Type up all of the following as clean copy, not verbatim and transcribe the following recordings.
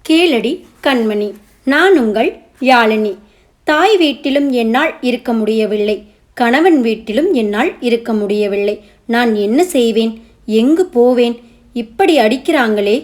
கேளடி கண்மணி, நான் உங்கள் யாழினி. தாய் வீட்டிலும் என்னால் இருக்க முடியவில்லை, கணவன் வீட்டிலும் என்னால் இருக்க முடியவில்லை. நான் என்ன செய்வேன்? எங்கு போவேன்? இப்படி அடிக்கிறாங்களே,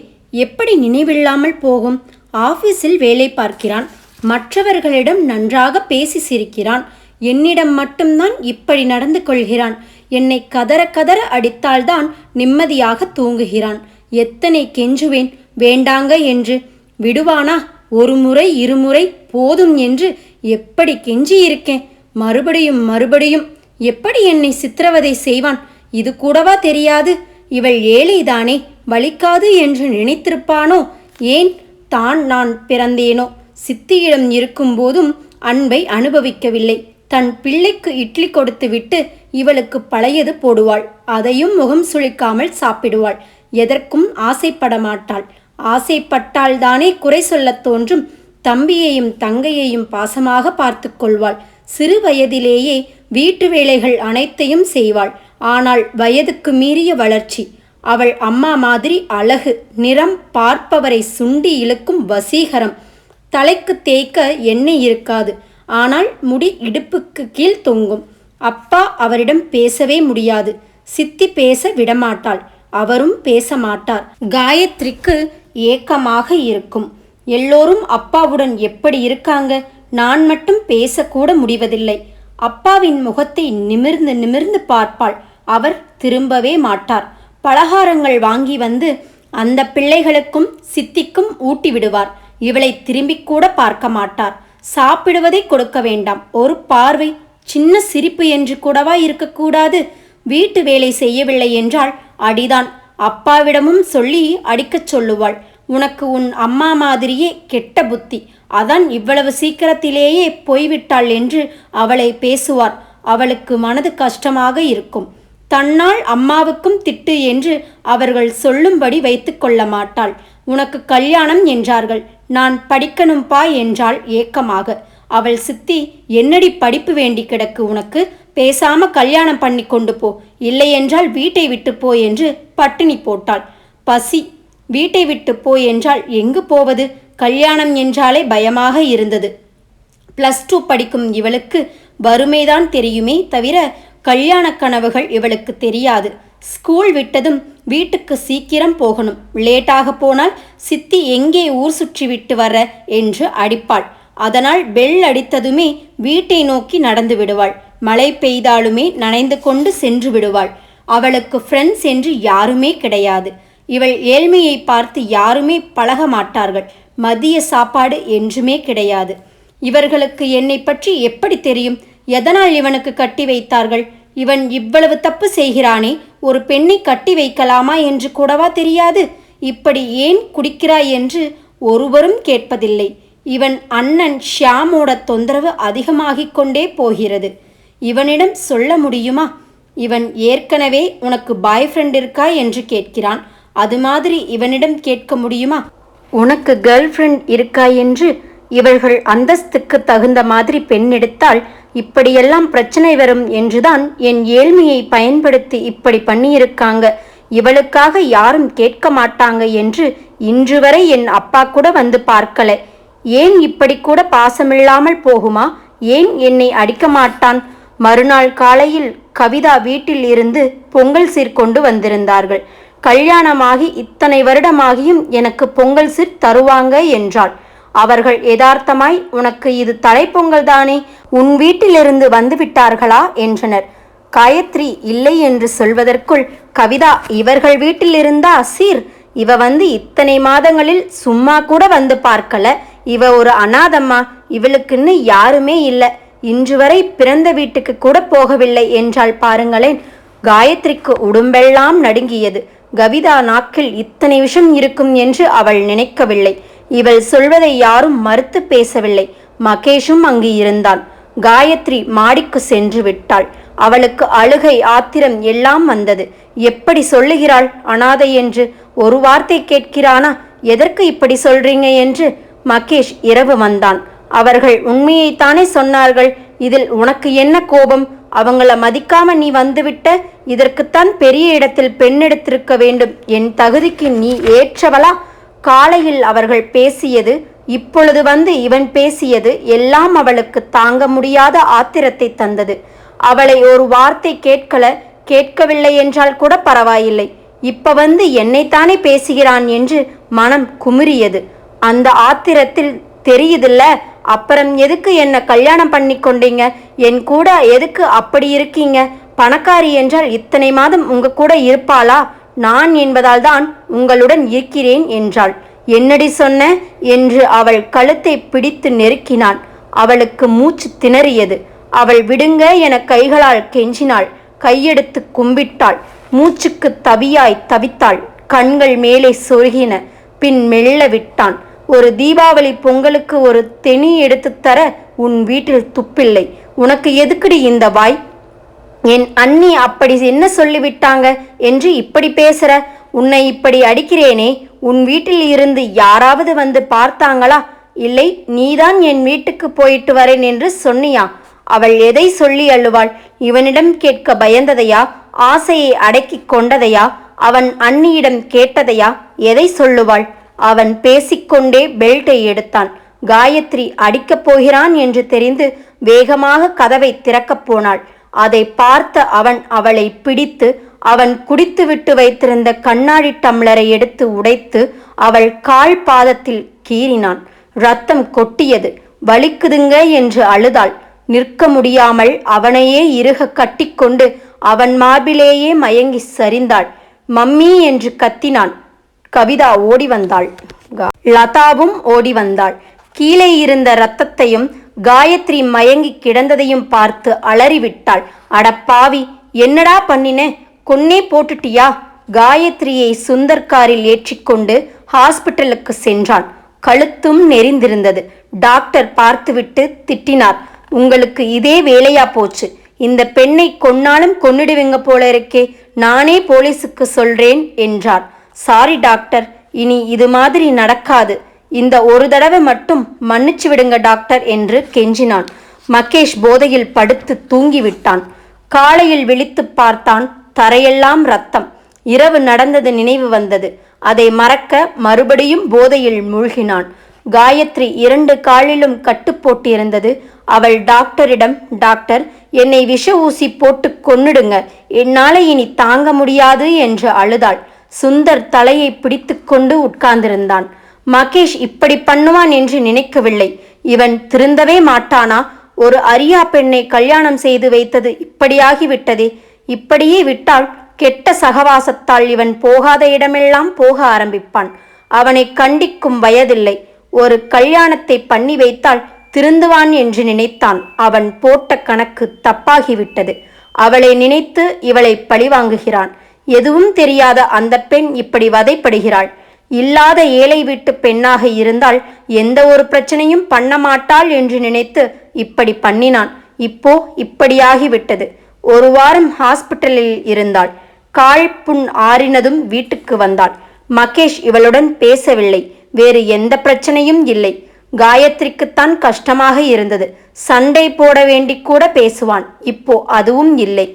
எப்படி நினைவில்லாமல் போகும்? ஆபீஸில் வேலை பார்க்கிறான், மற்றவர்களிடம் நன்றாக பேசி சிரிக்கிறான். என்னிடம் மட்டும்தான் இப்படி நடந்து கொள்கிறான். என்னை கதற கதற அடித்தால்தான் நிம்மதியாக தூங்குகிறான். எத்தனை கெஞ்சுவேன் வேண்டாங்க என்று. விடுவானா? ஒரு முறை இருமுறை போதும் என்று எப்படி கெஞ்சியிருக்கேன். மறுபடியும் மறுபடியும் எப்படி என்னை சித்திரவதை செய்வான்? இது கூடவா தெரியாது? இவள் ஏழைதானே, வலிக்காது என்று நினைத்திருப்பானோ? ஏன் தான் நான் பிறந்தேனோ? சித்தியிடம் இருக்கும் போதும் அன்பை அனுபவிக்கவில்லை. தன் பிள்ளைக்கு இட்லி கொடுத்து விட்டு இவளுக்கு பழையது போடுவாள். அதையும் முகம் சுளிக்காமல் சாப்பிடுவாள். எதற்கும் ஆசைப்பட மாட்டாள். ஆசைப்பட்டால்தானே குறை சொல்லத் தோன்றும். தம்பியையும் தங்கையையும் பாசமாக பார்த்து கொள்வாள். சிறு வயதிலேயே வீட்டு வேலைகள் அனைத்தையும் செய்வாள். ஆனால் வயதுக்கு மீறிய வளர்ச்சி. அவள் அம்மா மாதிரி அழகு, நிறம், பார்ப்பவரை சுண்டி இழுக்கும் வசீகரம். தலைக்கு தேய்க்க எண்ணெய் இருக்காது, ஆனால் முடி இடுப்புக்கு கீழ் தொங்கும். அப்பா அவரிடம் பேசவே முடியாது. சித்தி பேச விடமாட்டாள், அவரும் பேச மாட்டார். காயத்ரிக்கு ஏக்கமாக இருக்கும். எல்லோரும் அப்பாவுடன் எப்படி இருக்காங்க, நான் மட்டும் பேசக்கூட முடிவதில்லை. அப்பாவின் முகத்தை நிமிர்ந்து நிமிர்ந்து பார்ப்பாள். அவர் திரும்பவே மாட்டார். பலகாரங்கள் வாங்கி வந்து அந்த பிள்ளைகளுக்கும் சித்திக்கும் ஊட்டி விடுவார். இவளை திரும்பி கூட பார்க்க மாட்டார். சாப்பிடுவதை கொடுக்க வேண்டாம், ஒரு பார்வை, சின்ன சிரிப்பு என்று கூடவா இருக்கக்கூடாது? வீட்டு வேலை செய்யவில்லை என்றால் அடிதான். அப்பாவிடமும் சொல்லி அடிக்கச் சொல்லுவாள். உனக்கு உன் அம்மா மாதிரியே கெட்ட புத்தி, அதான் இவ்வளவு சீக்கிரத்திலேயே போய்விட்டாள் என்று அவளை பேசுவார். அவளுக்கு மனது கஷ்டமாக இருக்கும். தன்னால் அம்மாவுக்கும் திட்டு என்று அவர்கள் சொல்லும்படி வைத்து கொள்ள மாட்டாள். உனக்கு கல்யாணம் என்றார்கள், நான் படிக்கணும்பா என்றாள் ஏக்கமாக. அவள் சித்தி, என்னடி படிப்பு வேண்டி கிடக்கு உனக்கு? பேசாம கல்யாணம் பண்ணி கொண்டு போ, இல்லை என்றால் வீட்டை விட்டு போ என்று பட்டினி போட்டாள். பசி, வீட்டை விட்டு போ என்றால் எங்கு போவது? கல்யாணம் என்றாலே பயமாக இருந்தது. +2 படிக்கும் இவளுக்கு வறுமைதான் தெரியுமே தவிர கல்யாண கனவுகள் இவளுக்கு தெரியாது. ஸ்கூல் விட்டதும் வீட்டுக்கு சீக்கிரம் போகணும். லேட்டாக போனால் சித்தி எங்கே ஊர் சுற்றி விட்டு வர என்று அடிப்பாள். அதனால் பெல் அடித்ததுமே வீட்டை நோக்கி நடந்து விடுவாள். மழை பெய்தாலுமே நனைந்து கொண்டு சென்று விடுவாள். அவளுக்கு ஃப்ரெண்ட்ஸ் என்று யாருமே கிடையாது. இவள் ஏழ்மையை பார்த்து யாருமே பழக மாட்டார்கள். மதிய சாப்பாடு என்றுமே கிடையாது. இவர்களுக்கு என்னை பற்றி எப்படி தெரியும்? எதனால் இவனுக்கு கட்டி வைத்தார்கள்? இவன் இவ்வளவு தப்பு செய்கிறானே, ஒரு பெண்ணை கட்டி வைக்கலாமா என்று கூடவா தெரியாது? இப்படி ஏன் குடிக்கிறாய் என்று ஒருவரும் கேட்பதில்லை. இவன் அண்ணன் ஷியாமோட தொந்தரவு அதிகமாகிக் கொண்டே போகிறது. இவனிடம் சொல்ல முடியுமா? இவன் ஏற்கனவே உனக்கு பாய் ஃப்ரெண்ட் இருக்கா என்று கேட்கிறான். அது மாதிரி இவனிடம் கேட்க முடியுமா? உனக்கு கேர்ள் ஃப்ரெண்ட் இருக்கா என்று. இவர்கள் அந்தஸ்துக்கு தகுந்த மாதிரி பெண் எடுத்தால் இப்படியெல்லாம் பிரச்சனை வரும் என்றுதான் என் ஏழ்மையை பயன்படுத்தி இப்படி பண்ணியிருக்காங்க. இவளுக்காக யாரும் கேட்க மாட்டாங்க என்று இன்று வரை என் அப்பா கூட வந்து பார்க்கல. ஏன் இப்படி கூட பாசமில்லாமல் போகுமா? ஏன் என்னை அடிக்க மாட்டான்? மறுநாள் காலையில் கவிதா வீட்டில் இருந்து பொங்கல் சீர் கொண்டு வந்திருந்தார்கள். கல்யாணமாகி இத்தனை வருடமாகியும் எனக்கு பொங்கல் சீர் தருவாங்க என்றாள். அவர்கள் யதார்த்தமாய், உனக்கு இது தலைப்பொங்கல் தானே, உன் வீட்டிலிருந்து வந்து விட்டார்களா என்றனர். காயத்ரி இல்லை என்று சொல்வதற்குள் கவிதா, இவர்கள் வீட்டிலிருந்தா சீர்? இவ வந்து இத்தனை மாதங்களில் சும்மா கூட வந்து பார்க்கல. இவ ஒரு அனாதம்மா, இவளுக்குன்னு யாருமே இல்லை. இன்று வரை பிறந்த வீட்டுக்கு கூட போகவில்லை என்றால் பாருங்களேன். காயத்ரிக்கு உடம்பெல்லாம் நடுங்கியது. கவிதா நாக்கில் இத்தனை விஷம் இருக்கும் என்று அவள் நினைக்கவில்லை. இவள் சொல்வதை யாரும் மறுத்து பேசவில்லை. மகேஷும் அங்கு இருந்தான். காயத்ரி மாடிக்கு சென்று விட்டாள். அவளுக்கு அழுகை, ஆத்திரம் எல்லாம் வந்தது. எப்படி சொல்லுகிறாள் அனாதை என்று? ஒரு வார்த்தை கேட்கிறானா? எதற்கு இப்படி சொல்றீங்க என்று. மகேஷ் இரவு வந்தான். அவர்கள் உண்மையைத்தானே சொன்னார்கள். இதில் உனக்கு என்ன கோபம்? அவங்கள மதிக்காம நீ வந்துவிட்ட. இதற்குத்தான் பெரிய இடத்தில் பெண் எடுத்திருக்க வேண்டும். என் தகுதிக்கு நீ ஏற்றவளா? காலையில் அவர்கள் பேசியது, இப்பொழுது வந்து இவன் பேசியது எல்லாம் அவளுக்கு தாங்க முடியாத ஆத்திரத்தை தந்தது. அவளை ஒரு வார்த்தை கேட்கவில்லை என்றால் கூட பரவாயில்லை, இப்ப வந்து என்னைத்தானே பேசுகிறான் என்று மனம் குமுறியது. அந்த ஆத்திரத்தில், தெரியுதில்ல, அப்புறம் எதுக்கு என்ன கல்யாணம் பண்ணி கொண்டீங்க, என் கூட எதுக்கு அப்படி இருக்கீங்க, பணக்காரி என்றால் இத்தனை மாதம் உங்க கூட இருப்பாளா, நான் என்பதால் தான் உங்களுடன் இருக்கிறேன் என்றாள். என்னடி சொன்ன என்று அவள் கழுத்தை பிடித்து நெருக்கினான். அவளுக்கு மூச்சு திணறியது. அவள் விடுங்க என கைகளால் கெஞ்சினாள். கையெடுத்து கும்பிட்டாள். மூச்சுக்கு தவித்தாள். கண்கள் மேலே சொருகின. பின் மெல்ல விட்டான். ஒரு தீபாவளி பொங்கலுக்கு ஒரு தெனி எடுத்துத்தர உன் வீட்டில் துப்பில்லை, உனக்கு எதுக்குடி இந்த வாய், என் அண்ணி அப்படி என்ன சொல்லிவிட்டாங்க என்று இப்படி பேசுற, உன்னை இப்படி அடிக்கிறேனே, உன் வீட்டில் இருந்து யாராவது வந்து பார்த்தாங்களா, இல்லை நீதான் என் வீட்டுக்கு போயிட்டு வரேன் என்று சொன்னியா. அவள் எதை சொல்லி அழுவாள்? இவனிடம் கேட்க பயந்ததையா, ஆசையை அடக்கி கொண்டதையா, அவன் அண்ணியிடம் கேட்டதையா, எதை சொல்லுவாள்? அவன் பேசிக்கொண்டே பெல்ட்டை எடுத்தான். காயத்ரி அடிக்கப் போகிறான் என்று தெரிந்து வேகமாக கதவை திறக்கப் போனாள். அதை பார்த்த அவன் அவளை பிடித்து அவன் குடித்துவிட்டு வைத்திருந்த கண்ணாடி டம்ளரை எடுத்து உடைத்து அவள் கால் பாதத்தில் கீறினான். ரத்தம் கொட்டியது. வலிக்குதுங்க என்று அழுதாள். நிற்க முடியாமல் அவனையே இறுக கட்டிக்கொண்டு அவன் மார்பிலேயே மயங்கி சரிந்தாள். மம்மி என்று கத்தினான். கவிதா ஓடி வந்தாள். லதாவும் ஓடி வந்தாள். கீழே இருந்த இரத்தத்தையும் காயத்ரி மயங்கி கிடந்ததையும் பார்த்து அலறிவிட்டாள். அடப்பாவி, என்னடா பண்ணின, கொன்னே போட்டுட்டியா? காயத்ரியை சுந்தர் காரில் ஏற்றிக்கொண்டு ஹாஸ்பிட்டலுக்கு சென்றான். கழுத்தும் நெறிந்திருந்தது. டாக்டர் பார்த்துவிட்டு திட்டினார். உங்களுக்கு இதே வேலையா போச்சு, இந்த பெண்ணை கொன்னாலும் கொன்னிடுவீங்க போல இருக்கே, நானே போலீஸுக்கு சொல்றேன் என்றார். சாரி டாக்டர், இனி இது மாதிரி நடக்காது, இந்த ஒரு தடவை மட்டும் மன்னிச்சு விடுங்க டாக்டர் என்று கெஞ்சினான். மகேஷ் போதையில் படுத்து தூங்கிவிட்டான். காலையில் விழித்து பார்த்தான். தரையெல்லாம் ரத்தம். இரவு நடந்தது நினைவு வந்தது. அதை மறக்க மறுபடியும் போதையில் மூழ்கினான். காயத்ரி 2 காலிலும் கட்டு போட்டிருந்தது. அவள் டாக்டரிடம், டாக்டர், என்னை விஷ ஊசி போட்டு கொன்னுடுங்க, என்னால் இனி தாங்க முடியாது என்று அழுதாள். சுந்தர் தலையை பிடித்து கொண்டு உட்கார்ந்திருந்தான். மகேஷ் இப்படி பண்ணுவான் என்று நினைக்கவில்லை. இவன் திருந்தவே மாட்டானா? ஒரு அரியா பெண்ணை கல்யாணம் செய்து வைத்தது இப்படியாகிவிட்டதே. இப்படியே விட்டால் கெட்ட சகவாசத்தால் இவன் போகாத இடமெல்லாம் போக ஆரம்பிப்பான். அவனை கண்டிக்கும் வயதில்லை. ஒரு கல்யாணத்தை பண்ணி வைத்தால் திருந்துவான் என்று நினைத்தான். அவன் போட்ட கணக்கு தப்பாகிவிட்டது. அவளை நினைத்து இவளை பழிவாங்குகிறான். எதுவும் தெரியாத அந்த பெண் இப்படி வதைப்படுகிறாள். இல்லாத ஏழை வீட்டு பெண்ணாக இருந்தால் எந்த ஒரு பிரச்சனையும் பண்ண மாட்டாள் என்று நினைத்து இப்படி பண்ணினான். இப்போ இப்படியாகிவிட்டது. 1 வாரம் ஹாஸ்பிட்டலில் இருந்தாள். கால் புண் ஆறினதும் வீட்டுக்கு வந்தாள். மகேஷ் இவளுடன் பேசவில்லை. வேறு எந்த பிரச்சனையும் இல்லை. காயத்ரிக்குத்தான் கஷ்டமாக இருந்தது. சண்டை போட வேண்டி கூட பேசுவான். இப்போ அதுவும் இல்லை.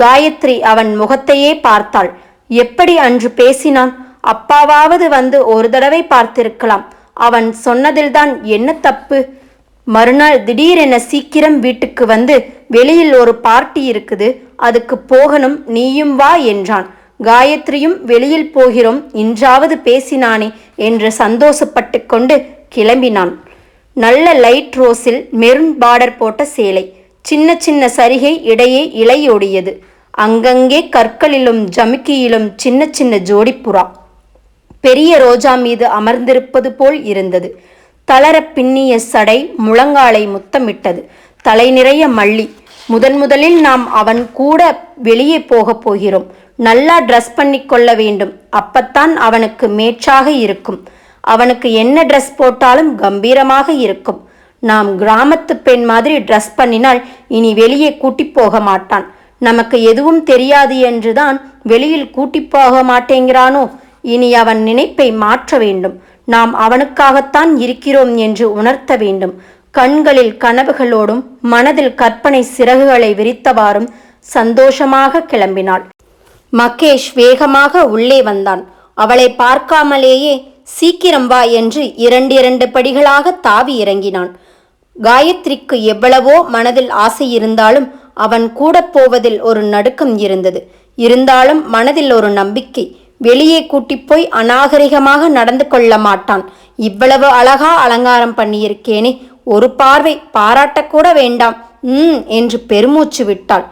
காயத்ரி அவன் முகத்தையே பார்த்தாள். எப்படி அன்று பேசினான்? அப்பாவாவது வந்து ஒரு தடவை பார்த்திருக்கலாம். அவன் சொன்னதில்தான் என்ன தப்பு? மறுநாள் திடீரென சீக்கிரம் வீட்டுக்கு வந்து, வெளியில் ஒரு பார்ட்டி இருக்குது, அதுக்கு போகணும், நீயும் வா என்றான். காயத்ரியும் வெளியில் போகிறோம், இன்றாவது பேசினானே என்று சந்தோஷப்பட்டு கொண்டு கிளம்பினான். நல்ல லைட் ரோஸில் மெரூன் பார்டர் போட்ட சேலை, சின்ன சின்ன சரிகை இடையே இலையோடியது. அங்கங்கே கற்களிலும் ஜமிக்கியிலும் சின்ன சின்ன ஜோடிப்புறா பெரிய ரோஜா மீது அமர்ந்திருப்பது போல் இருந்தது. தளர பின்னிய சடை முழங்காலை முத்தமிட்டது. தலை நிறைய மல்லி. முதலில் நாம் அவன் கூட வெளியே போகப் போகிறோம். நல்லா ட்ரெஸ் பண்ணி கொள்ள வேண்டும். அப்பத்தான் அவனுக்கு மேட்சாக இருக்கும். அவனுக்கு என்ன ட்ரெஸ் போட்டாலும் கம்பீரமாக இருக்கும். நாம் கிராமத்து பெண் மாதிரி ட்ரெஸ் பண்ணினால் இனி வெளியே கூட்டி போக மாட்டான். நமக்கு எதுவும் தெரியாது என்றுதான் வெளியில் கூட்டி போக மாட்டேங்கிறானோ. இனி அவன் நினைப்பை மாற்ற வேண்டும். நாம் அவனுக்காகத்தான் இருக்கிறோம் என்று உணர்த்த வேண்டும். கண்களில் கனவுகளோடும் மனதில் கற்பனை சிறகுகளை விரித்தவாறும் சந்தோஷமாக கிளம்பினாள். மகேஷ் வேகமாக உள்ளே வந்தான். அவளை பார்க்காமலேயே சீக்கிரம் வா என்று 2 படிகளாக தாவி இறங்கினான். காயத்ரிக்கு எவ்வளவோ மனதில் ஆசை இருந்தாலும் அவன் கூட போவதில் ஒரு நடுக்கம் இருந்தது. இருந்தாலும் மனதில் ஒரு நம்பிக்கை. வெளியே கூட்டிப்போய் அநாகரிகமாக நடந்து கொள்ள மாட்டான். இவ்வளவு அழகா அலங்காரம் பண்ணியிருக்கேனே, ஒரு பார்வை பாராட்டக்கூட வேண்டாம் என்று பெருமூச்சு விட்டாள்.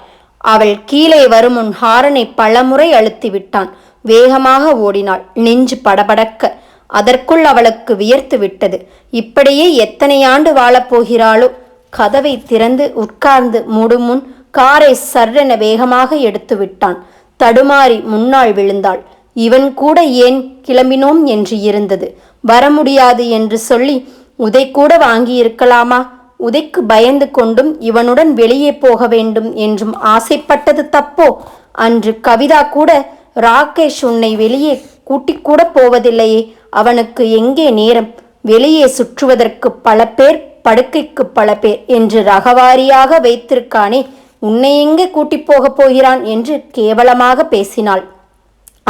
அவள் கீழே வரும் முன் ஹாரனை பலமுறை அழுத்தி விட்டான். வேகமாக ஓடினாள். நெஞ்சு படபடக்க. அதற்குள் அவளுக்கு வியர்த்து விட்டது. இப்படியே எத்தனை ஆண்டு வாழப்போகிறாளோ. கதவை திறந்து உட்கார்ந்து மூடும் முன் காரை சர்ரென வேகமாக எடுத்து விட்டான். தடுமாறி முன்னாள் விழுந்தாள். இவன் கூட ஏன் கிளம்பினோம் என்று இருந்தது. வர முடியாது என்று சொல்லி உதை கூட வாங்கியிருக்கலாமா? உதைக்கு பயந்து கொண்டும் இவனுடன் வெளியே போக வேண்டும் என்றும் ஆசைப்பட்டது தப்போ? அன்று கவிதா கூட ராகேஷ் உன்னை வெளியே கூட்டிக்கூட போவதில்லையே, அவனுக்கு எங்கே நேரம்? வெளியே சுற்றுவதற்கு பல பேர், படுக்கைக்கு பல பேர் என்று ரகவாரியாக வைத்திருக்கானே, உன்னை எங்கே கூட்டிப் போகப் போகிறான் என்று கேவலமாக பேசினாள்.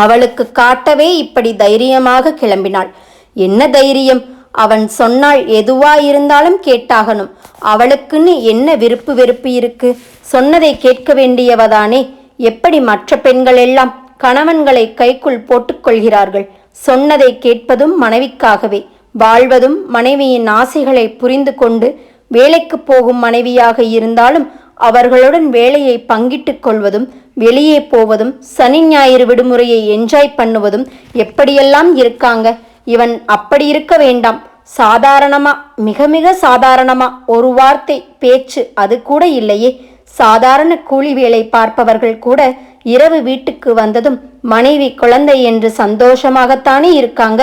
அவளுக்கு காட்டவே இப்படி தைரியமாக கிளம்பினாள். என்ன தைரியம்? அவன் சொன்னால் எதுவாயிருந்தாலும் கேட்டாகணும். அவளுக்குன்னு என்ன விருப்பு வெறுப்பு இருக்கு? சொன்னதை கேட்க வேண்டியவதானே. எப்படி மற்ற பெண்கள் எல்லாம் கணவன்களை கைக்குள் போட்டுக்கொள்கிறார்கள்? சொன்னதை கேட்பதும் மனைவிக்காகவே, வாழ்வதும் மனைவியின் ஆசைகளை புரிந்து கொண்டு வேலைக்கு போகும் மனைவியாக இருந்தாலும் அவர்களுடன் வேலையை பங்கிட்டுக் கொள்வதும், வெளியே போவதும், சனி ஞாயிறு விடுமுறையை என்ஜாய் பண்ணுவதும் எப்படியெல்லாம் இருக்காங்க. இவன் அப்படி இருக்க வேண்டாம். சாதாரணமா, மிக மிக சாதாரணமா ஒரு வார்த்தை பேச்சு அது கூட இல்லையே. சாதாரண கூலி வேலை பார்ப்பவர்கள் கூட இரவு வீட்டுக்கு வந்ததும் மனைவி குழந்தை என்று சந்தோஷமாகத்தானே இருக்காங்க.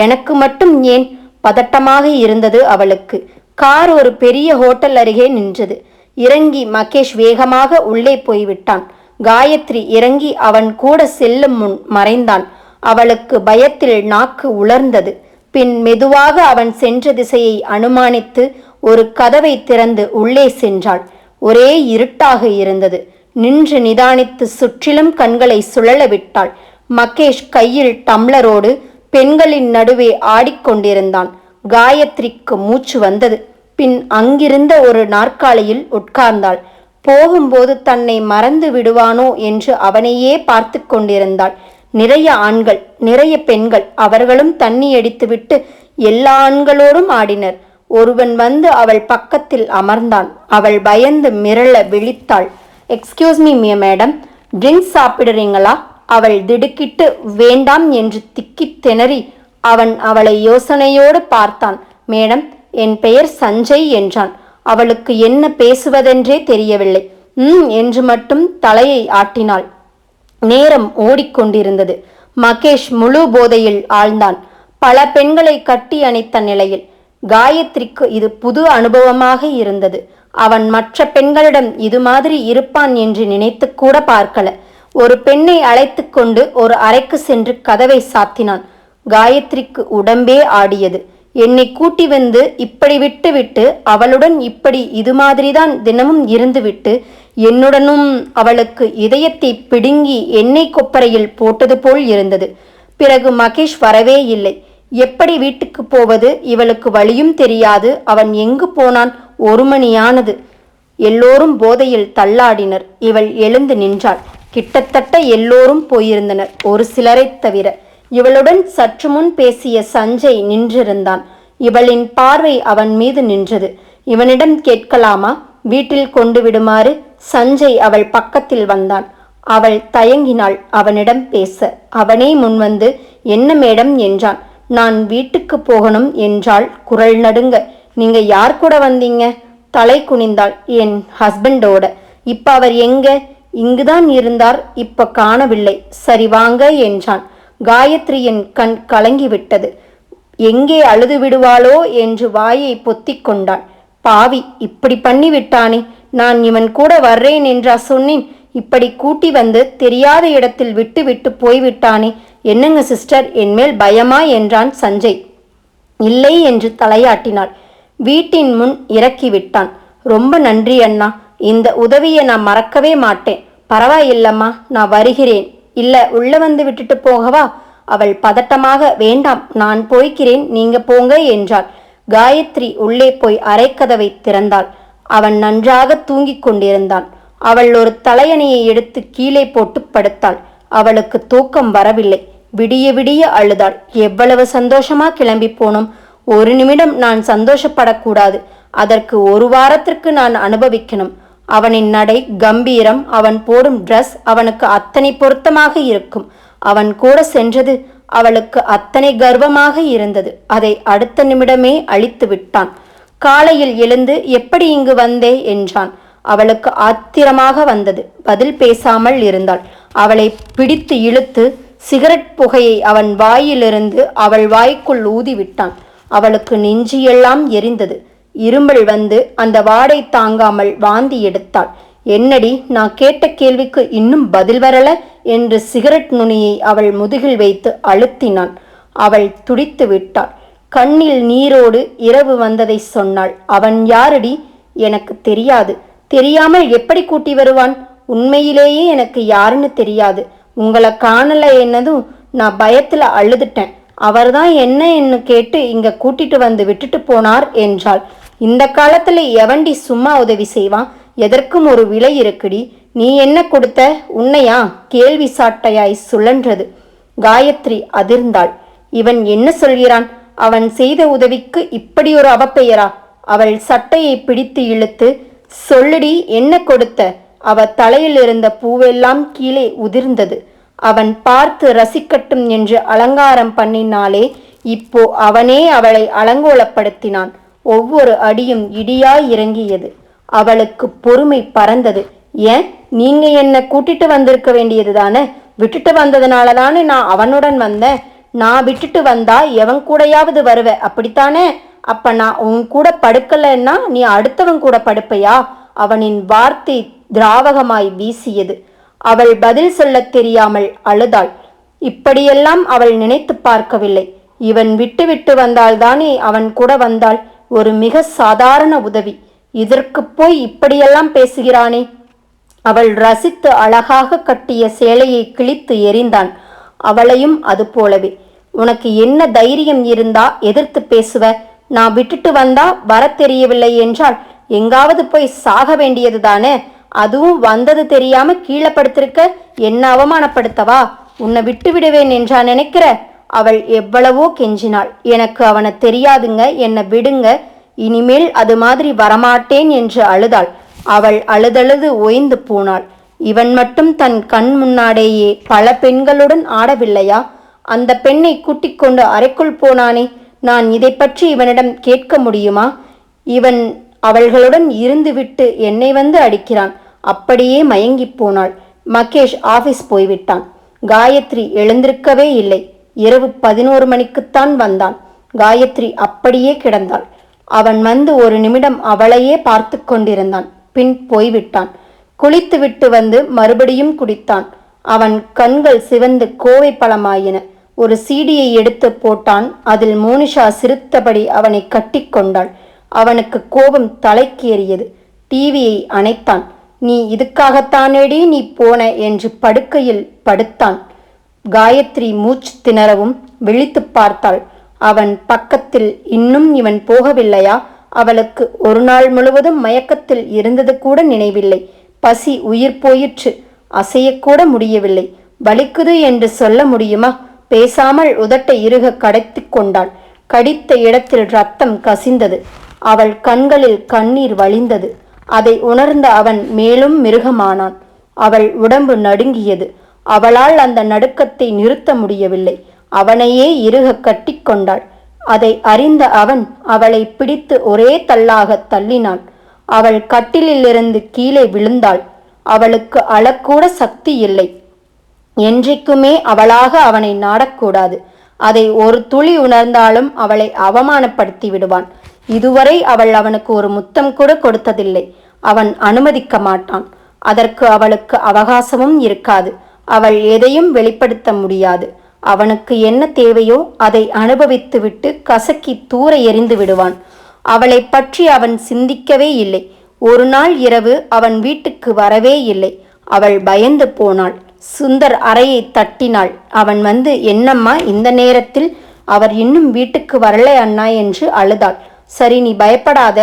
எனக்கு மட்டும் ஏன்? பதட்டமாக இருந்தது அவளுக்கு. கார் ஒரு பெரிய ஹோட்டல் அருகே நின்றது. இறங்கி மகேஷ் வேகமாக உள்ளே போய்விட்டான். காயத்ரி இறங்கி அவன் கூட செல்லும் முன் மறைந்தான். அவளுக்கு பயத்தில் நாக்கு உலர்ந்தது. பின் மெதுவாக அவன் சென்ற திசையை அனுமானித்து ஒரு கதவை திறந்து உள்ளே சென்றாள். ஒரே இருட்டாக இருந்தது. நின்று நிதானித்து சுற்றிலும் கண்களை சுழல விட்டாள். மகேஷ் கையில் டம்ளரோடு பெண்களின் நடுவே ஆடிக்கொண்டிருந்தான். காயத்ரிக்கு மூச்சு வந்தது. பின் அங்கிருந்த ஒரு நாற்காலியில் உட்கார்ந்தாள். போகும்போது தன்னை மறந்து விடுவானோ என்று அவனையே பார்த்து கொண்டிருந்தாள். நிறைய ஆண்கள், நிறைய பெண்கள், அவர்களும் தண்ணி அடித்துவிட்டு எல்லா ஆண்களோடும் ஆடினர். ஒருவன் வந்து அவள் பக்கத்தில் அமர்ந்தான். அவள் பயந்து மிரள விழித்தாள். எக்ஸ்கியூஸ் மீ மேடம், ட்ரிங்க்ஸ் சாப்பிடுறீங்களா? அவள் திடுக்கிட்டு வேண்டாம் என்று திக்கித் திணறி அவன் அவளை யோசனையோடு பார்த்தான். மேடம், என் பெயர் சஞ்சய் என்றான். அவளுக்கு என்ன பேசுவதென்றே தெரியவில்லை. என்று மட்டும் தலையை ஆட்டினாள். நேரம் ஓடிக்கொண்டிருந்தது. மகேஷ் முழு போதையில் ஆழ்ந்தான். பல பெண்களை கட்டி அணைத்த நிலையில். காயத்ரிக்கு இது புது அனுபவமாக இருந்தது. அவன் மற்ற பெண்களிடம் இது மாதிரி இருப்பான் என்று நினைத்து கூட பார்க்கல. ஒரு பெண்ணை அழைத்து கொண்டு ஒரு அறைக்கு சென்று கதவை சாத்தினான். காயத்ரிக்கு உடம்பே ஆடியது. என்னை கூட்டி வந்து இப்படி விட்டு விட்டு அவளுடன் இப்படி இது மாதிரிதான் தினமும் இருந்துவிட்டு என்னுடனும் அவளுக்கு இதயத்தை பிடுங்கி எண்ணெய் கொப்பரையில் போட்டது போல் இருந்தது. பிறகு மகேஷ் வரவே இல்லை. எப்படி வீட்டுக்கு போவது? இவளுக்கு வழியும் தெரியாது. அவன் எங்கு போனான்? 1 மணியானது. எல்லோரும் போதையில் தள்ளாடினர். இவள் எழுந்து நின்றாள். கிட்டத்தட்ட எல்லோரும் போயிருந்தனர், ஒரு சிலரை தவிர. இவளுடன் சற்று முன் பேசிய சஞ்சய் நின்றிருந்தான். இவளின் பார்வை அவன் மீது நின்றது. இவனிடம் கேட்கலாமா? வீட்டில் கொண்டு விடுமாறு சஞ்சய் அவள் பக்கத்தில் வந்தான். அவள் தயங்கினாள் அவனிடம் பேச. அவனே முன்வந்து, என்ன மேடம் என்றான். நான் வீட்டுக்கு போகணும் என்றாள் குரல் நடுங்க. நீங்க யார் கூட வந்தீங்க? தலை குனிந்தாள். என் ஹஸ்பண்டோட. இப்ப அவர் எங்க? இங்குதான் இருந்தார், இப்ப காணவில்லை. சரி வாங்க என்றான். காயத்ரியின் கண் கலங்கிவிட்டது. எங்கே அழுது விடுவாளோ என்று வாயை பொத்திக் கொண்டாள். பாவி, இப்படி பண்ணி விட்டானே. நான் இவன் கூட வர்றேன் என்றா சொன்னேன்? இப்படி கூட்டி வந்து தெரியாத இடத்தில் விட்டு விட்டு போய்விட்டானே. என்னங்க சிஸ்டர், என்மேல் பயமா என்றான் சஞ்சய். இல்லை என்று தலையாட்டினாள். வீட்டின் முன் இறக்கிவிட்டான். ரொம்ப நன்றி அண்ணா, இந்த உதவியை நான் மறக்கவே மாட்டேன். பரவாயில்லம்மா, நான் வருகிறேன். இல்ல, உள்ள வந்து விட்டுட்டு போகவா? அவள் பதட்டமாக, வேண்டாம், நான் போய்க்கிறேன், நீங்க போங்க என்றாள். காயத்ரி உள்ளே போய் அரைக்கதவை திறந்தாள். அவன் நன்றாக தூங்கிக் கொண்டிருந்தான். அவள் ஒரு தலையணையை எடுத்து கீழே போட்டு படுத்தாள். அவளுக்கு தூக்கம் வரவில்லை. விடிய விடிய அழுதாள். எவ்வளவு சந்தோஷமா கிளம்பி போனோம். ஒரு நிமிடம் நான் சந்தோஷப்படக்கூடாது. அதற்கு ஒரு வாரத்திற்கு நான் அனுபவிக்கணும். அவனின் நடை, கம்பீரம், அவன் போடும் ட்ரெஸ் அவனுக்கு அத்தனை பொருத்தமாக இருக்கும். அவன் கூட சென்றது அவளுக்கு அத்தனை கர்வமாக இருந்தது. அதை அடுத்த நிமிடமே அழித்து விட்டான். காலையில் எழுந்து, எப்படி இங்கு வந்தே என்றான். அவளுக்கு ஆத்திரமாக வந்தது. பதில் பேசாமல் இருந்தாள். அவளை பிடித்து இழுத்து சிகரெட் புகையை அவன் வாயிலிருந்து அவள் வாய்க்குள் ஊதிவிட்டான். அவளுக்கு நெஞ்சியெல்லாம் எரிந்தது. இருமல் வந்து அந்த வாடை தாங்காமல் வாந்தி எடுத்தாள். என்னடி, நான் கேட்ட கேள்விக்கு இன்னும் பதில் வரல என்று சிகரெட் நுனியை அவள் முதுகில் வைத்து அழுத்தினான். அவள் துடித்து விட்டாள். கண்ணில் நீரோடு இரவு வந்ததை சொன்னாள். அவன் யாரடி? எனக்கு தெரியாது. தெரியாமல் எப்படி கூட்டி வருவான்? உண்மையிலேயே எனக்கு யாருன்னு தெரியாது. உங்களை காணல என்னதும் நான் பயத்துல அழுதுட்டேன். அவர்தான் என்ன கேட்டு இங்க கூட்டிட்டு வந்து விட்டுட்டு போனார் என்றாள். இந்த காலத்துல எவண்டி சும்மா உதவி செய்வான்? எதற்கும் ஒரு விலை இருக்குடி. நீ என்ன கொடுத்த? உன்னையா? கேள்வி சாட்டையாய் சுழன்றது. காயத்ரி அதிர்ந்தாள். இவன் என்ன சொல்கிறான்? அவன் செய்த உதவிக்கு இப்படி ஒரு அவப்பெயரா? அவள் சட்டையை பிடித்து இழுத்து, சொல்லுடி, என்ன கொடுத்த? அவ தலையில் இருந்த பூவெல்லாம் கீழே உதிர்ந்தது. அவன் பார்த்து ரசிக்கட்டும் என்று அலங்காரம் பண்ணினாலே, இப்போ அவனே அவளை அலங்கோலப்படுத்தினான். ஒவ்வொரு அடியும் இடியாய் இறங்கியது. அவளுக்கு பொறுமை பறந்தது. ஏன், நீங்க என்ன கூட்டிட்டு வந்திருக்க வேண்டியது தானே? விட்டுட்டு வந்ததுனால தானே நான் அவனுடன் வந்தேன். நான் விட்டுட்டு வந்தா எவன் கூடயாவது வருவ, அப்படித்தானே? அப்ப நான் உன் கூட படுக்கலன்னா நீ அடுத்தவன் கூட படுப்பையா? அவனின் வார்த்தை திராவகமாய் வீசியது. அவள் பதில் சொல்லத் தெரியாமல் அழுதாள். இப்படியெல்லாம் அவள் நினைத்து பார்க்கவில்லை. இவன் விட்டு விட்டு வந்தால்தானே அவன் கூட வந்தாள். ஒரு மிக சாதாரண உதவி. இதற்கு போய் இப்படியெல்லாம் பேசுகிறானே. அவள் ரசித்து அழகாக கட்டிய சேலையை கிழித்து எறிந்தான். அவளையும் அது போலவே. உனக்கு என்ன தைரியம் இருந்தா எதிர்த்து பேசுவ? நான் விட்டுட்டு வந்தா வர தெரியவில்லை என்றால் எங்காவது போய் சாக வேண்டியது தானே? அதுவும் வந்தது தெரியாம கீழே படுத்திருக்க. என்ன அவமானப்படுத்தவா? உன்னை விட்டு விடுவேன் என்றா நினைக்கிற? அவள் எவ்வளவோ கெஞ்சினாள். எனக்கு அவனை தெரியாதுங்க, என்னை விடுங்க, இனிமேல் அது மாதிரி வரமாட்டேன் என்று அழுதாள். அவள் அழுதழுது ஓய்ந்து போனாள். இவன் மட்டும் தன் கண் முன்னாடேயே பல பெண்களுடன் ஆடவில்லையா? அந்த பெண்ணை கூட்டிக் கொண்டு அறைக்குள் போனானே, நான் இதை பற்றி இவனிடம் கேட்க முடியுமா? இவன் அவள்களுடன் இருந்துவிட்டு என்னை வந்து அடிக்கிறான். அப்படியே மயங்கி போனாள். மகேஷ் ஆபீஸ் போய்விட்டான். காயத்ரி எழுந்திருக்கவே இல்லை. இரவு 11 மணிக்குத்தான் வந்தான். காயத்ரி அப்படியே கிடந்தாள். அவன் வந்து ஒரு நிமிடம் அவளையே பார்த்து கொண்டிருந்தான். பின் போய்விட்டான். குளித்துவிட்டு வந்து மறுபடியும் குடித்தான். அவன் கண்கள் சிவந்து கோவை பழமாயின. ஒரு சீடியை எடுத்து போட்டான். அதில் மோனிஷா சிரித்தபடி அவனை கட்டி கொண்டாள். அவனுக்கு கோபம் தலைக்கேறியது. டிவியை அணைத்தான். நீ இதுக்காகத்தானேடி நீ போன என்று படுக்கையில் படுத்தான். காயத்ரி மூச்சு திணறவும் விழித்து பார்த்தாள். அவன் பக்கத்தில் இன்னும் இவன் போகவில்லையா? அவளுக்கு ஒரு நாள் முழுவதும் மயக்கத்தில் இருந்தது கூட நினைவில்லை. பசி உயிர் போயிற்று. அசையக்கூட முடியவில்லை. வலிக்குது என்று சொல்ல முடியுமா? பேசாமல் உதட்டை இறுக கடைத்து கொண்டாள். கடித்த இடத்தில் ரத்தம் கசிந்தது. அவள் கண்களில் கண்ணீர் வழிந்தது. அதை உணர்ந்த அவன் மேலும் மிருகமானான். அவள் உடம்பு நடுங்கியது. அவளால் அந்த நடுக்கத்தை நிறுத்த முடியவில்லை. அவனையே இறுக கட்டி கொண்டாள். அதை அறிந்த அவன் அவளை பிடித்து ஒரே தள்ளாக தள்ளினான். அவள் கட்டிலிலிருந்து கீழே விழுந்தாள். அவளுக்கு அழக்கூட சக்தி இல்லை. என்றைக்குமே அவளாக அவனை நாடக்கூடாது. அதை ஒரு துளி உணர்ந்தாலும் அவளை அவமானப்படுத்தி விடுவான். இதுவரை அவள் அவனுக்கு ஒரு முத்தம் கூட கொடுத்ததில்லை. அவன் அனுமதிக்க மாட்டான். அதற்கு அவளுக்கு அவகாசமும் இருக்காது. அவள் எதையும் வெளிப்படுத்த முடியாது. அவனுக்கு என்ன தேவையோ அதை அனுபவித்துவிட்டு கசக்கி தூர எறிந்து விடுவான். அவளை பற்றி அவன் சிந்திக்கவே இல்லை. ஒரு நாள் இரவு அவன் வீட்டுக்கு வரவே இல்லை. அவள் பயந்து போனாள். சுந்தர் அறையை தட்டினாள். அவன் வந்து, என்னம்மா இந்த நேரத்தில்? அவர் இன்னும் வீட்டுக்கு வரலை அண்ணா என்று அழுதாள். சரி, நீ பயப்படாத,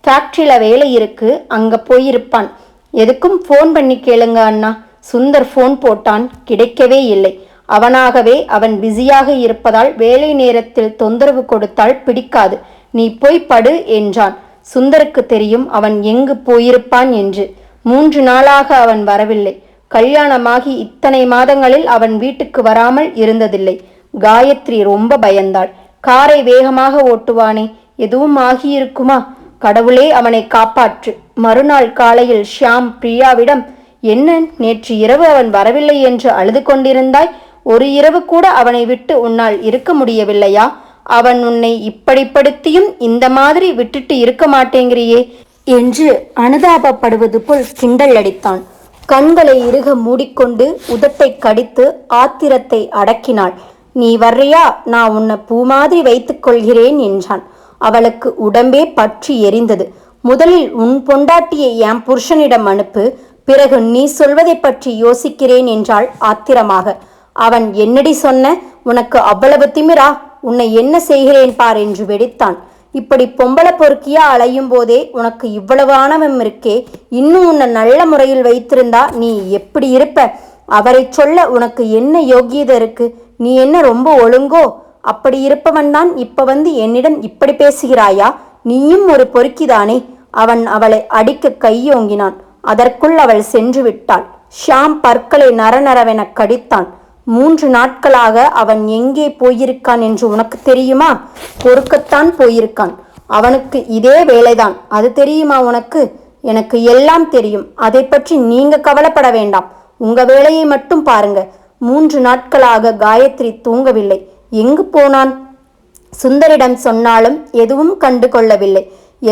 ஃபேக்ட்ரியில் வேலை இருக்கு, அங்கே போயிருப்பான். எதுக்கும் ஃபோன் பண்ணி கேளுங்க அண்ணா. சுந்தர் ஃபோன் போட்டான், கிடைக்கவே இல்லை. அவனாகவே அவன் பிஸியாக இருப்பதால் வேலை நேரத்தில் தொந்தரவு கொடுத்தால் பிடிக்காது. நீ போய் படு என்றான். சுந்தருக்கு தெரியும் அவன் எங்கு போயிருப்பான் என்று. 3 நாளாக அவன் வரவில்லை. கல்யாணமாகி இத்தனை மாதங்களில் அவன் வீட்டுக்கு வராமல் இருந்ததில்லை. காயத்ரி ரொம்ப பயந்தாள். காரை வேகமாக ஓட்டுவானே, எதுவும் ஆகியிருக்குமா? கடவுளே அவனை காப்பாற்று. மறுநாள் காலையில் ஷியாம் பிரியாவிடம், என்ன, நேற்று இரவு அவன் வரவில்லை என்று அழுது கொண்டிருந்தாய்? ஒரு இரவு கூட அவனை விட்டு உன்னால் இருக்க முடியவில்லையா? அவன் உன்னை இப்படிப்படுத்தியும் இந்த மாதிரி விட்டுட்டு இருக்க மாட்டேங்கிறியே என்று அனுதாபப்படுவது போல் கிண்டல் அடித்தான். கண்களை இறுக மூடிக்கொண்டு உதட்டை கடித்து ஆத்திரத்தை அடக்கினாள். நீ வர்றியா, நான் உன்னை பூ மாதிரி வைத்துக் கொள்கிறேன் என்றான். அவளுக்கு உடம்பே பற்றி எரிந்தது. முதலில் உன் பொண்டாட்டியை என் புருஷனிடம் அனுப்பு, பிறகு நீ சொல்வதை பற்றி யோசிக்கிறேன் என்றாள் ஆத்திரமாக. அவன், என்னடி சொன்ன? உனக்கு அவ்வளவு திமிரா? உன்னை என்ன செய்கிறேன் பார் என்று வெடித்தான். இப்படி பொம்பளை பொறுக்கியா அலையும் போதே உனக்கு இவ்வளவு ஆணவம் இருக்கே, இன்னும் உன்னை நல்ல முறையில் வைத்திருந்தா நீ எப்படி இருப்ப? அவரை சொல்ல உனக்கு என்ன யோகியதை இருக்கு? நீ என்ன ரொம்ப ஒழுங்கோ? அப்படி இருப்பவன்தான் இப்ப வந்து என்னிடம் இப்படி பேசுகிறாயா? நீயும் ஒரு பொறுக்கிதானே? அவன் அவளை அடிக்க கையோங்கினான். அதற்குள் அவள் சென்று விட்டாள். ஷியாம் பற்களை நரநரவென கடித்தான். 3 நாட்களாக அவன் எங்கே போயிருக்கான் என்று உனக்கு தெரியுமா? பொறுக்கத்தான் போயிருக்கான். அவனுக்கு இதே வேலைதான், அது தெரியுமா உனக்கு? எனக்கு எல்லாம் தெரியும். அதை பற்றி நீங்க கவலைப்பட வேண்டாம். உங்க வேலையை மட்டும் பாருங்க. 3 நாட்களாக காயத்ரி தூங்கவில்லை. எங்கு போனான்? சுந்தரிடம் சொன்னாலும் எதுவும் கண்டு கொள்ளவில்லை.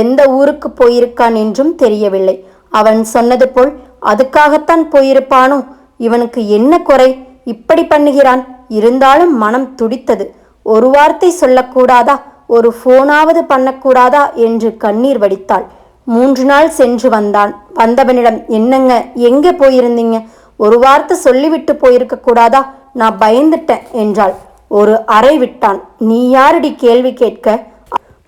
எந்த ஊருக்கு போயிருக்கான் என்றும் தெரியவில்லை. அவன் சொன்னது போல் அதுக்காகத்தான் போயிருப்பானோ? இவனுக்கு என்ன குறை இப்படி பண்ணுகிறான்? இருந்தாலும் மனம் துடித்தது. ஒரு வார்த்தை சொல்லக்கூடாதா? ஒரு ஃபோனாவது பண்ணக்கூடாதா என்று கண்ணீர் வடித்தாள். 3 நாள் சென்று வந்தான். வந்தவனிடம், என்னங்க, எங்கே போயிருந்தீங்க? ஒரு வார்த்தை சொல்லிவிட்டு போயிருக்க கூடாதா? நான் பயந்துட்டேன் என்றாள். ஒரு அறை விட்டான். நீ யாரடி கேள்வி கேட்க?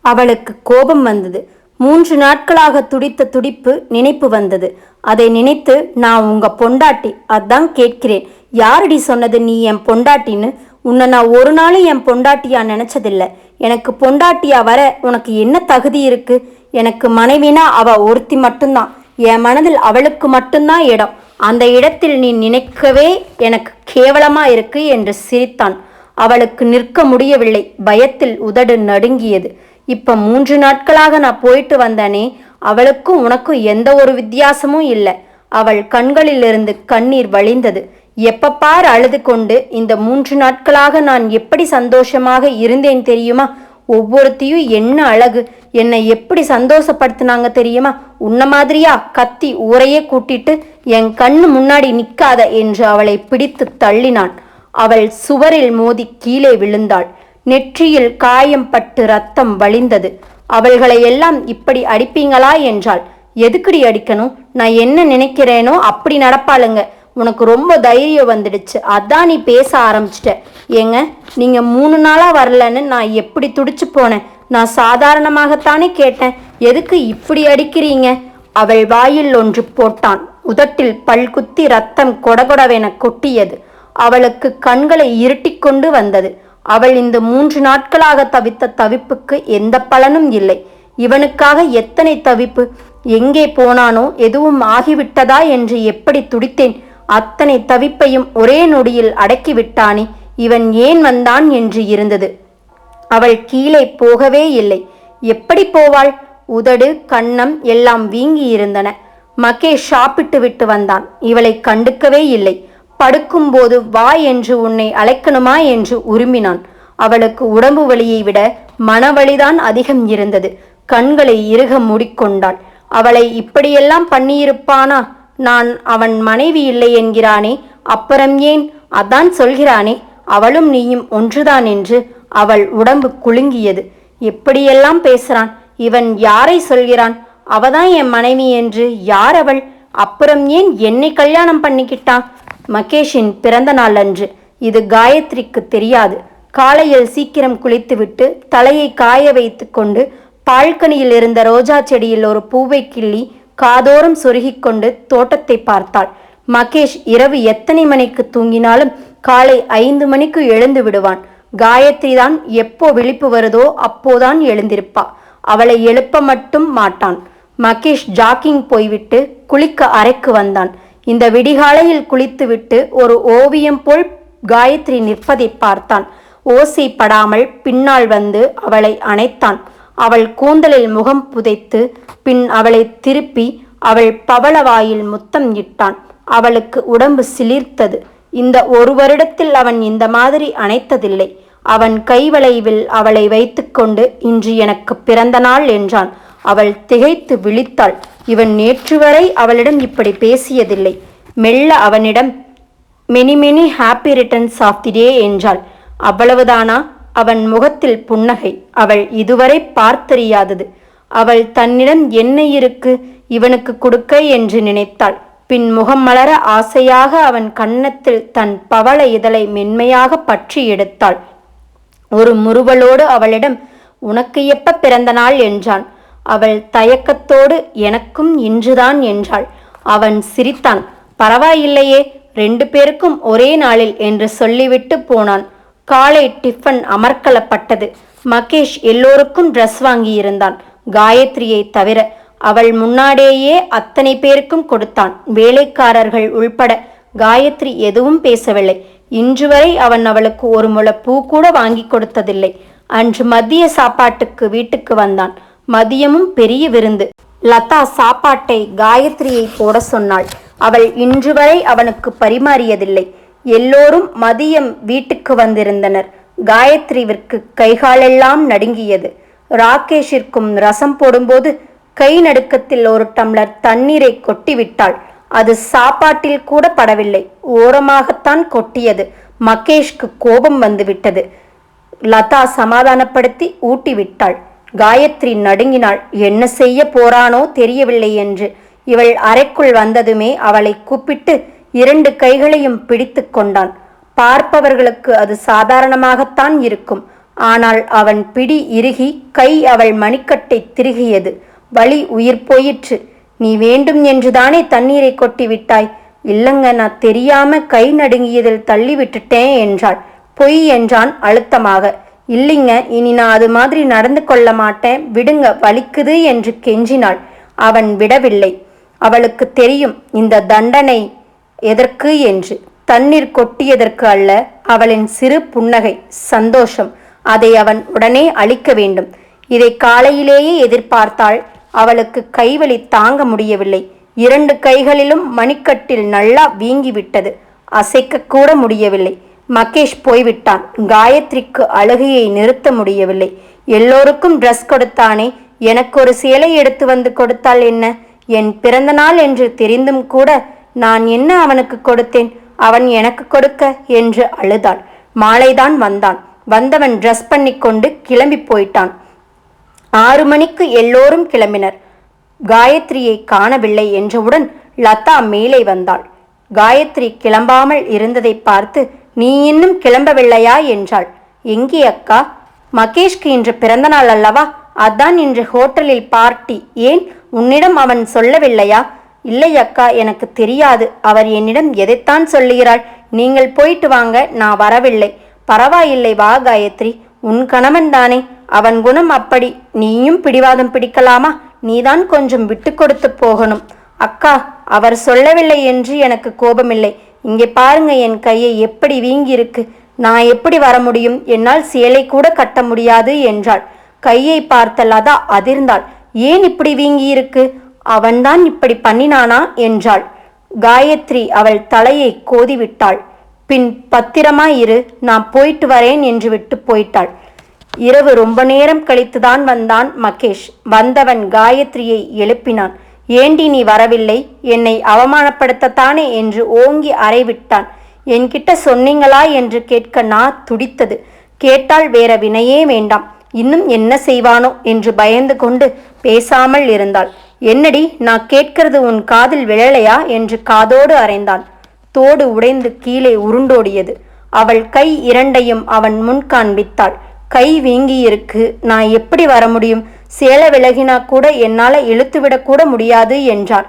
அவளுக்கு கோபம் வந்தது. 3 நாட்களாக துடித்த துடிப்பு நினைப்பு வந்தது. அதை நினைத்து, நான் உங்க பொண்டாட்டி, அதான் கேட்கிறேன். யாரடி சொன்னது நீ என் பொண்டாட்டின்னு? உன்னை நான் ஒரு நாளும் என் பொண்டாட்டியா நினைச்சதில்லை. எனக்கு பொண்டாட்டியா வர உனக்கு என்ன தகுதி இருக்கு? எனக்கு மனைவினா அவ ஒருத்தி மட்டும்தான். என் மனதில் அவளுக்கு மட்டும்தான் இடம். அந்த இடத்தில் நீ நினைக்கவே எனக்கு கேவலமா இருக்கு என்று சிரித்தான். அவளுக்கு நிற்க முடியவில்லை. பயத்தில் உதடு நடுங்கியது. இப்ப 3 நாட்களாக நான் போயிட்டு வந்தனே, அவளுக்கும் உனக்கும் எந்த ஒரு வித்தியாசமும் இல்லை. அவள் கண்களிலிருந்து கண்ணீர் வழிந்தது. எப்ப பார் அழுது கொண்டு, இந்த 3 நாட்களாக நான் எப்படி சந்தோஷமாக இருந்தேன் தெரியுமா? ஒவ்வொருத்தையும் என்ன அழகு, என்னை எப்படி சந்தோஷப்படுத்தினாங்க தெரியுமா? உன்ன மாதிரியா கத்தி ஊரையே கூட்டிட்டு என் கண்ணு முன்னாடி நிக்காத என்று அவளை பிடித்து தள்ளினான். அவள் சுவரில் மோதி கீழே விழுந்தாள். நெற்றியில் காயம் பட்டு ரத்தம் வழிந்தது. அவள்களை எல்லாம் இப்படி அடிப்பீங்களா என்றாள். எதுக்குடி அடிக்கணும்? நான் என்ன நினைக்கிறேனோ அப்படி நடப்பாளுங்க. உனக்கு ரொம்ப தைரியம் வந்துடுச்சு, அதான் நீ பேச ஆரம்பிச்சிட்ட. ஏங்க, நீங்க 3 நாளா வரலன்னு நான் எப்படி துடிச்சு போனேன். நான் சாதாரணமாகத்தானே கேட்டேன், எதுக்கு இப்படி அடிக்கிறீங்க? அவள் வாயில் ஒன்று போட்டான். உதட்டில் பல்குத்தி ரத்தம் கொடகொடவென கொட்டியது. அவளுக்கு கண்களை இருட்டிக் கொண்டு வந்தது. அவள் இந்த 3 நாட்களாக தவித்த தவிப்புக்கு எந்த பலனும் இல்லை. இவனுக்காக எத்தனை தவிப்பு! எங்கே போனானோ, எதுவும் ஆகிவிட்டதா என்று எப்படி துடித்தேன். அத்தனை தவிப்பையும் ஒரே நொடியில் அடக்கிவிட்டானே, இவன் ஏன் வந்தான் என்று இருந்தது. அவள் கீழே போகவே இல்லை. எப்படி போவாள்? உதடு, கன்னம் எல்லாம் வீங்கி இருந்தன. மகேஷ் சாப்பிட்டு விட்டு வந்தான். இவளை கண்டுக்கவே இல்லை. படுக்கும்போது வா என்று உன்னை அழைக்கணுமா என்று உருமினான். அவளுக்கு உடம்பு வலியை விட மனவழிதான் அதிகம் இருந்தது. கண்களை இறுக மூடிக்கொண்டாள். அவளை இப்படியெல்லாம் பண்ணியிருப்பானா? நான் அவன் மனைவி இல்லை என்கிறானே, அப்புறம் ஏன்? அதான் சொல்கிறானே, அவளும் நீயும் ஒன்றுதான் என்று. அவள் உடம்பு குலுங்கியது. எப்படியெல்லாம் பேசுறான் இவன்! யாரை சொல்கிறான்? அவதான் என் மனைவி என்று. யார் அவள்? அப்புறம் ஏன் என்னை கல்யாணம் பண்ணிக்கிட்டான்? மகேஷின் பிறந்த நாள் அன்று. இது காயத்ரிக்கு தெரியாது. காலையில் சீக்கிரம் குளித்துவிட்டு தலையை காய வைத்து கொண்டு பால்கனியில் இருந்த ரோஜா செடியில் ஒரு பூவை கிள்ளி காதோரம் சொருகிக் கொண்டு தோட்டத்தை பார்த்தாள். மகேஷ் இரவு எத்தனை மணிக்கு தூங்கினாலும் காலை 5 மணிக்கு எழுந்து விடுவான். காயத்ரி தான் எப்போ விழிப்பு வருதோ அப்போதான் எழுந்திருப்பா. அவளை எழுப்ப மட்டும் மாட்டான். மகேஷ் ஜாக்கிங் போய்விட்டு குளிக்க அறைக்கு வந்தான். இந்த விடிகாலையில் குளித்துவிட்டு ஒரு ஓவியம் போல் காயத்ரி நிற்பதை பார்த்தான். ஓசை படாமல் பின்னால் வந்து அவளை அணைத்தான். அவள் கூந்தலில் முகம் புதைத்து பின் அவளை திருப்பி அவள் பவளவாயில் முத்தம் இட்டான். அவளுக்கு உடம்பு சிலிர்த்தது. இந்த 1 வருடத்தில் அவன் இந்த மாதிரி அணைத்ததில்லை. அவன் கைவளைவில் அவளை வைத்துக்கொண்டு இன்று எனக்கு பிறந்த நாள் என்றான். அவள் திகைத்து விழித்தாள். இவன் நேற்று வரை அவளிடம் இப்படி பேசியதில்லை. மெல்ல அவனிடம் many many happy returns of the day என்றாள். அவ்வளவுதானா? அவன் முகத்தில் புன்னகை. அவள் இதுவரை பார்த்தறியாதது. அவள் தன்னிடம் என்ன இருக்கு இவனுக்கு கொடுக்க என்று நினைத்தாள். பின் முகம் மலர ஆசையாக அவன் கன்னத்தில் தன் பவள இதழை மென்மையாக பற்றி எடுத்தாள். ஒரு முறுவலோடு அவளிடம் உனக்கு எப்ப பிறந்த நாள் என்றான். அவள் தயக்கத்தோடு எனக்கும் இன்றுதான் என்றாள். அவன் சிரித்தான். பரவாயில்லையே, 2 பேருக்கும் ஒரே நாளில் என்று சொல்லிவிட்டு போனான். காலை டிஃபன் அமர்க்கலப்பட்டது. மகேஷ் எல்லோருக்கும் ட்ரெஸ் வாங்கியிருந்தான், காயத்ரியை தவிர. அவள் முன்னாடேயே அத்தனை பேருக்கும் கொடுத்தான், வேலைக்காரர்கள் உள்பட. காயத்ரி எதுவும் பேசவில்லை. இன்று வரை அவன் அவளுக்கு ஒரு முழ பூ கூட வாங்கி கொடுத்ததில்லை. அன்று மதிய சாப்பாட்டுக்கு வீட்டுக்கு வந்தான். மதியமும் பெரிய விருந்து. லதா சாப்பாட்டை காயத்ரியை போட சொன்னாள். அவள் இன்று வரை அவனுக்கு பரிமாறியதில்லை. எல்லோரும் மதியம் வீட்டுக்கு வந்திருந்தனர். காயத்ரிவிற்கு கைகாலெல்லாம் நடுங்கியது. ராகேஷிற்கும் ரசம் போடும்போது கை நடுக்கத்தில் ஒரு டம்ளர் தண்ணீரை கொட்டிவிட்டாள். அது சாப்பாட்டில் கூட படவில்லை, ஓரமாகத்தான் கொட்டியது. மகேஷ்க்கு கோபம் வந்துவிட்டது. லதா சமாதானப்படுத்தி ஊட்டிவிட்டாள். காயத்ரி நடுங்கினாள். என்ன செய்ய போறானோ தெரியவில்லை என்று. இவள் அறைக்குள் வந்ததுமே அவளை கூப்பிட்டு 2 கைகளையும் பிடித்து கொண்டான். பார்ப்பவர்களுக்கு அது சாதாரணமாகத்தான் இருக்கும். ஆனால் அவன் பிடி இறுகி கை அவள் மணிக்கட்டை திருகியது. வலி உயிர் போயிற்று. நீ வேண்டும் என்றுதானே தண்ணீரை கொட்டி விட்டாய்? இல்லங்க, நான் தெரியாம கை நடுங்கியதில் தள்ளி விட்டுட்டேன் என்றாள். பொய் என்றான் அழுத்தமாக. இல்லைங்க, இனி நான் அது மாதிரி நடந்து கொள்ள மாட்டேன், விடுங்க, வலிக்குது என்று கெஞ்சினாள். அவன் விடவில்லை. அவளுக்கு தெரியும் இந்த தண்டனை எதற்கு என்று. தண்ணீர் கொட்டியதற்கு அல்ல. அவளின் சிறு புன்னகை, சந்தோஷம், அதை அவன் உடனே அளிக்க வேண்டும். இதை காலையிலேயே எதிர்பார்த்தாள். அவளுக்கு கைவலி தாங்க முடியவில்லை. 2 கைகளிலும் மணிக்கட்டில் நல்லா வீங்கிவிட்டது. அசைக்க கூட முடியவில்லை. மகேஷ் போய்விட்டான். காயத்ரிக்கு அழுகையை நிறுத்த முடியவில்லை. எல்லோருக்கும் ட்ரெஸ் கொடுத்தானே, எனக்கு ஒரு சேலை எடுத்து வந்து கொடுத்தால் என்ன? என் பிறந்த நாள் என்று தெரிந்தும் கூட நான் என்ன அவனுக்கு கொடுத்தேன்? அவன் எனக்கு கொடுக்க என்று அழுதாள். மாலைதான் வந்தான். வந்தவன் ட்ரெஸ் பண்ணி கொண்டு கிளம்பி போயிட்டான். 6 மணிக்கு எல்லோரும் கிளம்பினர். காயத்ரியை காணவில்லை என்றவுடன் லதா மேலே வந்தாள். காயத்ரி கிளம்பாமல் இருந்ததை பார்த்து, நீ இன்னும் கிளம்பவில்லையா என்றாள். எங்கே அக்கா? மகேஷ்க்கு இன்று பிறந்தநாள் அல்லவா, அதான் இன்று ஹோட்டலில் பார்ட்டி. ஏன், உன்னிடம் அவன் சொல்லவில்லையா? இல்லை அக்கா, எனக்கு தெரியாது. அவர் என்னிடம் எதைத்தான் சொல்லுகிறாள்? நீங்கள் போயிட்டு வாங்க, நான் வரவில்லை. பரவாயில்லை, வா காயத்ரி, உன் கணவன் தானே, அவன் குணம் அப்படி. நீயும் பிடிவாதம் பிடிக்கலாமா? நீதான் கொஞ்சம் விட்டு கொடுத்து போகணும். அக்கா, அவர் சொல்லவில்லை என்று எனக்கு கோபமில்லை. இங்கே பாருங்க, என் கையை எப்படி வீங்கி இருக்கு. நான் எப்படி வர முடியும்? என்னால் சேலை கூட கட்ட முடியாது என்றாள். கையை பார்த்த லதா அதிர்ந்தாள். ஏன் இப்படி வீங்கி இருக்கு? அவன்தான் இப்படி பண்ணினானா என்றாள். காயத்ரி அவள் தலையை கோதிவிட்டாள். பின் பத்திரமாயிரு, நான் போயிட்டு வரேன் என்று விட்டு போயிட்டாள். இரவு ரொம்ப நேரம் கழித்துதான் வந்தான் மகேஷ். வந்தவன் காயத்ரியை எழுப்பினான். ஏண்டி நீ வரவில்லை? என்னை அவமானப்படுத்தத்தானே என்று ஓங்கி அறைவிட்டான். என்கிட்ட சொன்னீங்களா என்று கேட்க நான் துடித்தது. கேட்டால் வேற வினையே வேண்டாம். இன்னும் என்ன செய்வானோ என்று பயந்து கொண்டு பேசாமல் இருந்தாள். என்னடி, நான் கேட்கிறது உன் காதில் விழலையா என்று காதோடு அறைந்தான். தோடு உடைந்து கீழே உருண்டோடியது. அவள் கை இரண்டையும் அவன் முன் காண்பித்தாள். கை வீங்கியிருக்கு, நான் எப்படி வர முடியும்? சேலை விலகினா கூட என்னால இழுத்துவிடக்கூட முடியாது என்றாள்.